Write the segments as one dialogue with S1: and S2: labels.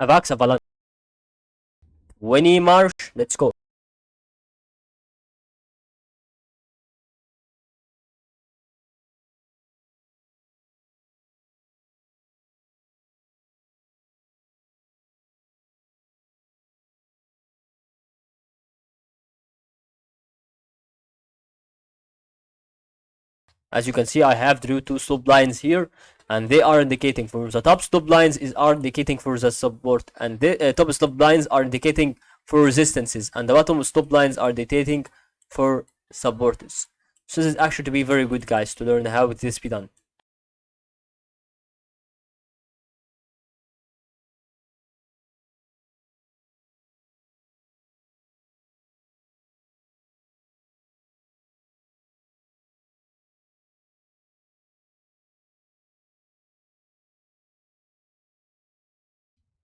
S1: AVAX AVALANCHE. Winnie Marsh, let's go. As you can see, I have drew two stop lines here, and they are indicating for the top stop lines are indicating for the support, and the top stop lines are indicating for resistances, and the bottom stop lines are indicating for supporters. So this is actually to be very good, guys, to learn how this be done.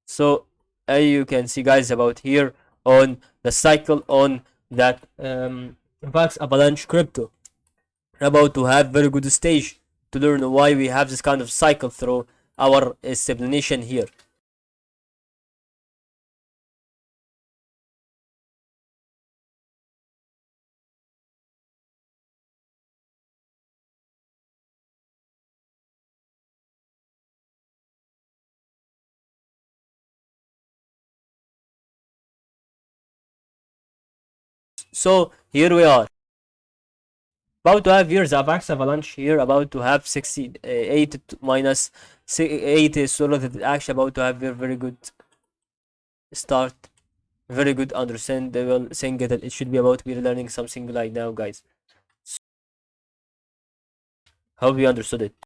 S1: So you can see, guys, about here on the cycle on that AVAX Avalanche crypto, about to have very good stage to learn why we have this kind of cycle through our explanation here. So here we are, about to have here the AVAX Avalanche here, about to have 68 minus 8, so that actually about to have very good start, very good understandable thing that it should be about to be learning something like now, guys. Hope you understood it.